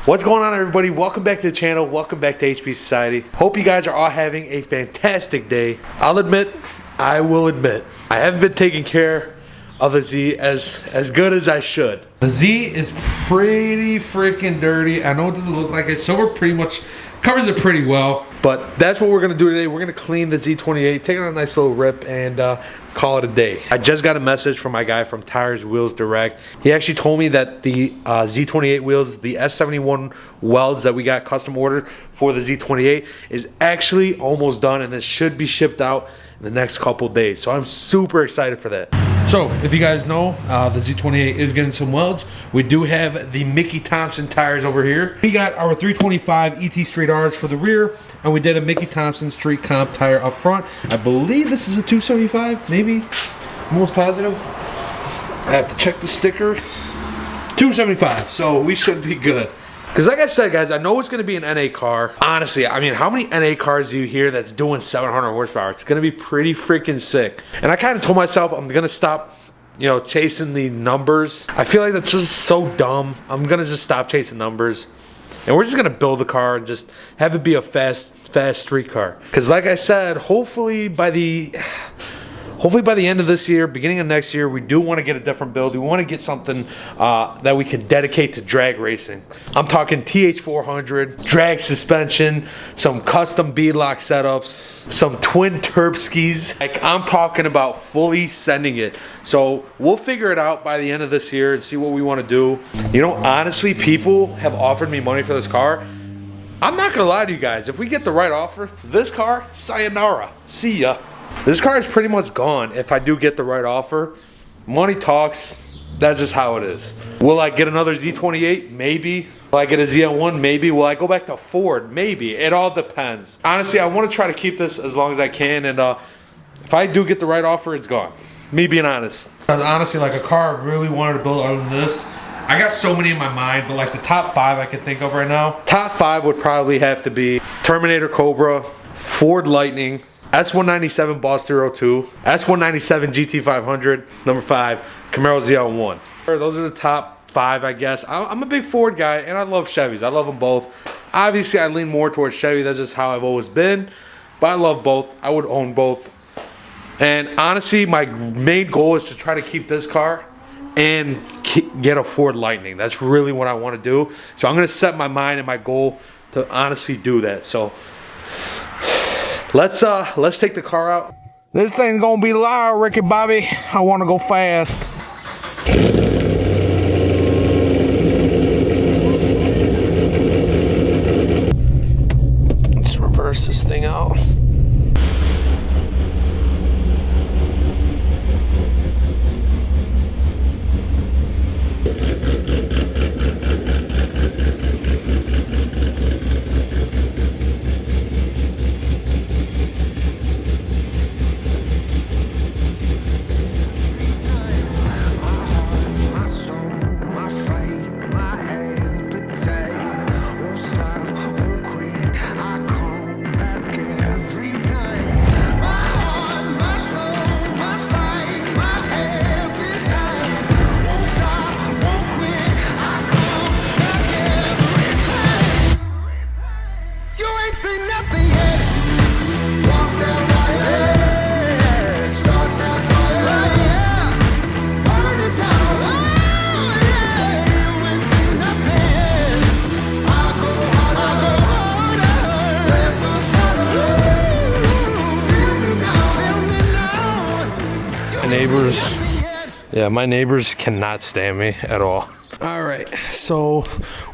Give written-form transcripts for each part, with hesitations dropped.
What's going on, everybody? Welcome back to the channel. Welcome back to HP Society. Hope you guys are all having a fantastic day. I will admit, I haven't been taking care of the Z as good as I should. The Z is pretty freaking dirty. I know it doesn't look like it. Silver pretty much covers it pretty well. But that's what we're gonna do today. We're gonna clean the Z28, take it on a nice little rip, and call it a day. I just got a message from my guy from Tires Wheels Direct. He actually told me that the Z28 wheels, the S71 welds that we got custom ordered for the Z28 is actually almost done, and this should be shipped out in the next couple days. So I'm super excited for that. So, if you guys know, the Z28 is getting some welds. We do have the Mickey Thompson tires over here. We got our 325 ET Street R's for the rear, and we did a Mickey Thompson Street Comp tire up front. I believe this is a 275, maybe. Most positive. I have to check the sticker. 275, so we should be good. Because like I said, guys, I know it's going to be an NA car. Honestly, I mean, how many NA cars do you hear that's doing 700 horsepower? It's going to be pretty freaking sick. And I kind of told myself I'm going to stop, chasing the numbers. I feel like that's just so dumb. I'm going to just stop chasing numbers. And we're just going to build the car and just have it be a fast street car. Because like I said, hopefully by the end of this year, beginning of next year, we do want to get a different build. We want to get something that we can dedicate to drag racing. I'm talking TH400, drag suspension, some custom beadlock setups, some twin Terpskis. Like, I'm talking about fully sending it. So we'll figure it out by the end of this year and see what we want to do. Honestly, people have offered me money for this car. I'm not going to lie to you guys. If we get the right offer, this car, sayonara. See ya. This car is pretty much gone if I do get the right offer. Money talks. That's just how it is. Will I get another Z28? Maybe. Will I get a ZL1? Maybe. Will I go back to Ford? Maybe. It all depends. Honestly, I want to try to keep this as long as I can, and if I do get the right offer, it's gone. Me being honest. Honestly, like a car I really wanted to build other than this. I got so many in my mind, but like the top 5 I can think of right now. Top 5 would probably have to be Terminator Cobra, Ford Lightning, S197 Boss 02, S197 GT500, number 5, Camaro ZL1. Those are the top 5, I guess. I'm a big Ford guy, and I love Chevys. I love them both. Obviously, I lean more towards Chevy. That's just how I've always been. But I love both. I would own both. And honestly, my main goal is to try to keep this car and get a Ford Lightning. That's really what I want to do. So I'm going to set my mind and my goal to honestly do that. So let's take the car out. This thing's gonna be loud, Ricky Bobby. I wanna go fast. Let's reverse this thing out. My neighbors cannot stand me at all. All right, so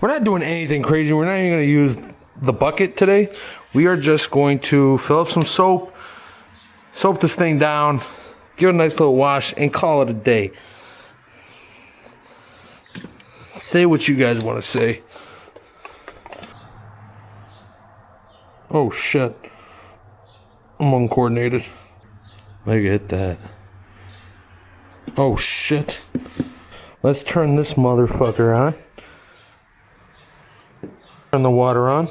we're not doing anything crazy. We're not even going to use the bucket today. We are just going to fill up some soap this thing down, give it a nice little wash, and call it a day. Say what you guys want to say. Oh shit, I'm uncoordinated. Maybe hit that. Oh shit. Let's turn this motherfucker on. Turn the water on.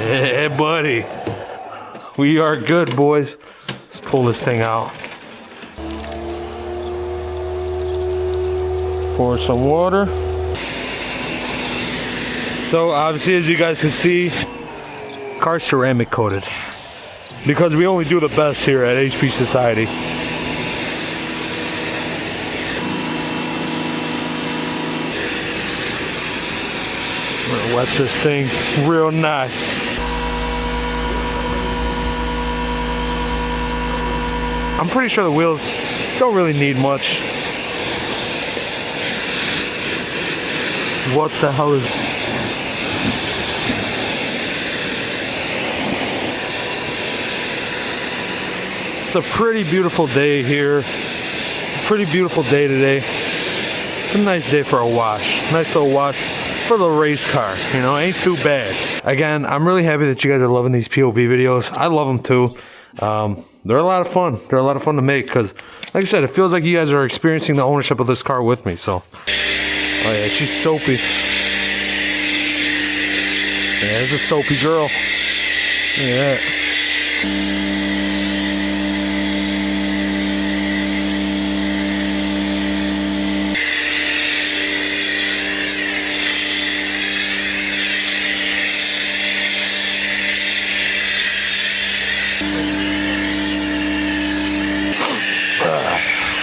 Yeah, buddy. We are good, boys. Let's pull this thing out. Pour some water. So obviously, as you guys can see, car's ceramic coated because we only do the best here at HP Society. I'm gonna wet this thing real nice. I'm pretty sure the wheels don't really need much. What the hell is... It's a pretty beautiful day here. Pretty beautiful day today. It's a nice day for a wash. Nice little wash for the race car. You know, ain't too bad. Again, I'm really happy that you guys are loving these POV videos. I love them too. They're a lot of fun. They're a lot of fun to make because, like I said, it feels like you guys are experiencing the ownership of this car with me. So, oh yeah, she's soapy. Yeah, there's a soapy girl. Look at that.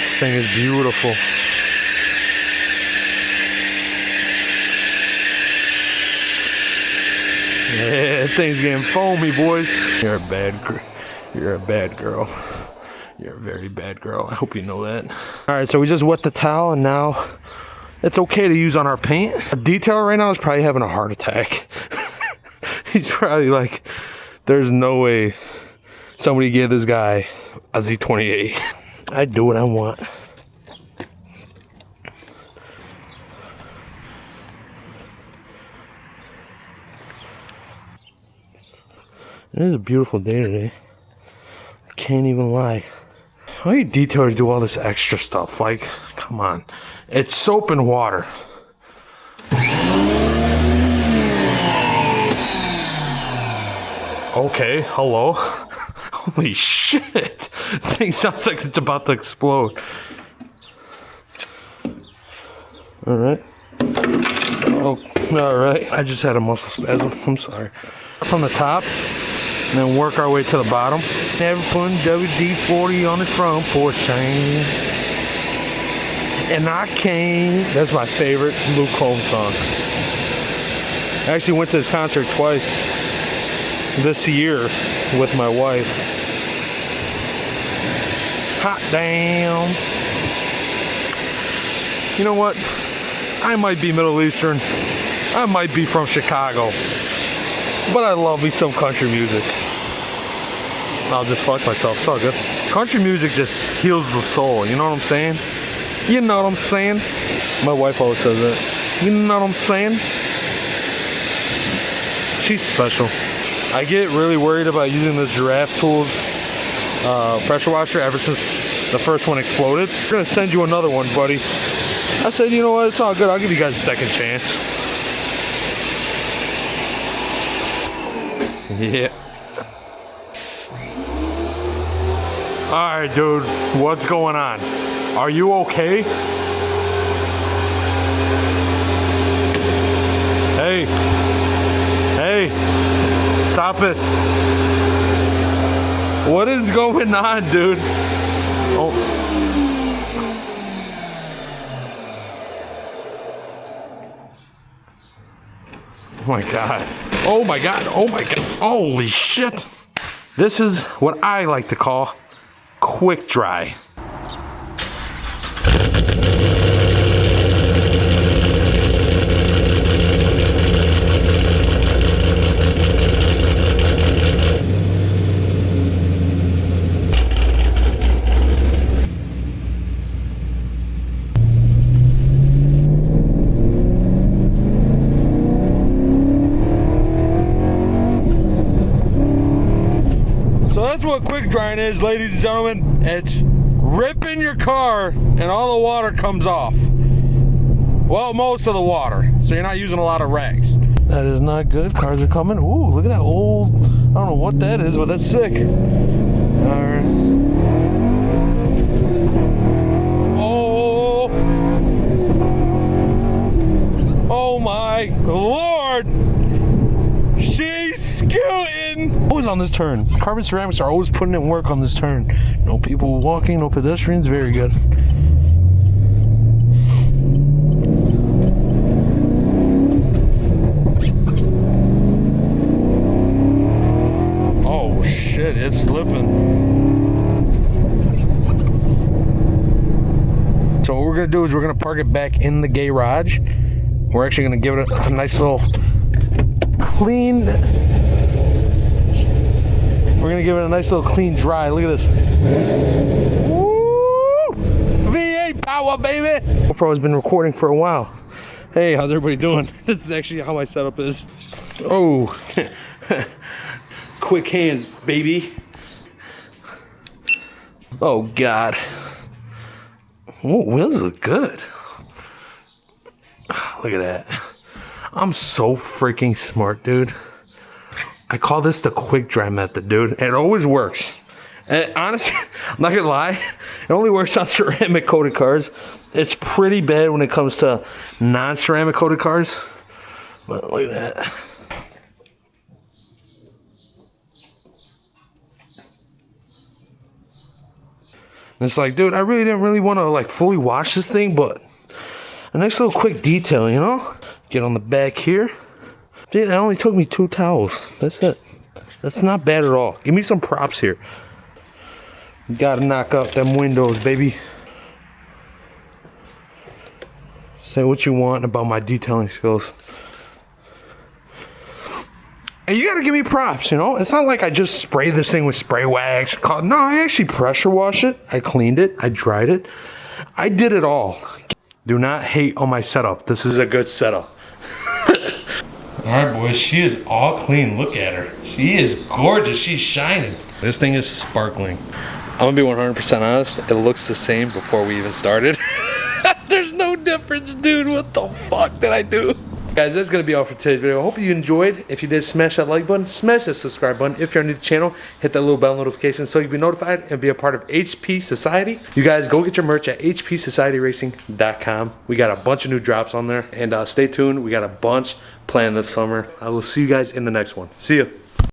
This thing is beautiful. Yeah, this thing's getting foamy, boys. You're a bad girl. You're a bad girl. You're a very bad girl. I hope you know that. All right, so we just wet the towel, and now it's okay to use on our paint. Our detailer right now is probably having a heart attack. He's probably like, there's no way somebody gave this guy a Z28. I do what I want. It is a beautiful day today. I can't even lie. Why do you detailers do all this extra stuff? Like, come on. It's soap and water. Okay, hello. Holy shit. That thing sounds like it's about to explode. Alright. Oh, alright. I just had a muscle spasm. I'm sorry. From the top, and then work our way to the bottom. Never putting WD-40 on the front porch chain. And I came. That's my favorite Luke Combs song. I actually went to his concert twice this year with my wife. Hot damn. You know what? I might be Middle Eastern. I might be from Chicago. But I love me some country music. I'll just fuck myself. It's all good. Country music just heals the soul. You know what I'm saying? You know what I'm saying? My wife always says that. You know what I'm saying? She's special. I get really worried about using this Giraffe Tools pressure washer ever since the first one exploded. We're gonna send you another one, buddy. I said, you know what? It's all good. I'll give you guys a second chance. Yeah. Alright, dude. What's going on? Are you okay? Hey. Hey. Stop it. What is going on, dude? Oh. Oh my god. Oh my god. Oh my god. Holy shit. This is what I like to call quick dry. So that's what quick drying is, ladies and gentlemen. It's ripping your car and all the water comes off. Well, most of the water. So you're not using a lot of rags. That is not good. Cars are coming. Ooh, look at that old, I don't know what that is, but that's sick. Alright. Oh. my lord! She's scooting! Always on this turn. Carbon ceramics are always putting in work on this turn. No people walking, no pedestrians. Very good. Oh shit, it's slipping. So what we're gonna do is we're gonna park it back in the garage. We're actually gonna give it a nice little clean. We're gonna give it a nice little clean dry. Look at this. Woo! V8 power, baby! GoPro has been recording for a while. Hey, how's everybody doing? This is actually how my setup is. Oh, quick hands, baby. Oh God. Oh, wheels look good. Look at that. I'm so freaking smart, dude. I call this the quick dry method, dude. It always works. And honestly, I'm not gonna lie, it only works on ceramic coated cars. It's pretty bad when it comes to non-ceramic coated cars. But look at that. And it's like, dude, I really didn't want to like fully wash this thing, but a nice little quick detail, you know? Get on the back here. Dude, that only took me 2 towels. That's it. That's not bad at all. Give me some props here. You gotta knock out them windows, baby. Say what you want about my detailing skills. And you gotta give me props, you know? It's not like I just spray this thing with spray wax. No, I actually pressure wash it. I cleaned it. I dried it. I did it all. Do not hate on my setup. This is a good setup. Alright boys, she is all clean. Look at her. She is gorgeous. She's shining. This thing is sparkling. I'm gonna be 100% honest. It looks the same before we even started. There's no difference, dude. What the fuck did I do? Guys, that's gonna be all for today's video. I hope you enjoyed. If you did, smash that like button, smash that subscribe button. If you're new to the channel, hit that little bell notification so you'll be notified and be a part of HP Society. You guys go get your merch at hpsocietyRacing.com. We got a bunch of new drops on there, and stay tuned. We got a bunch planned this summer. I will see you guys in the next one. See ya.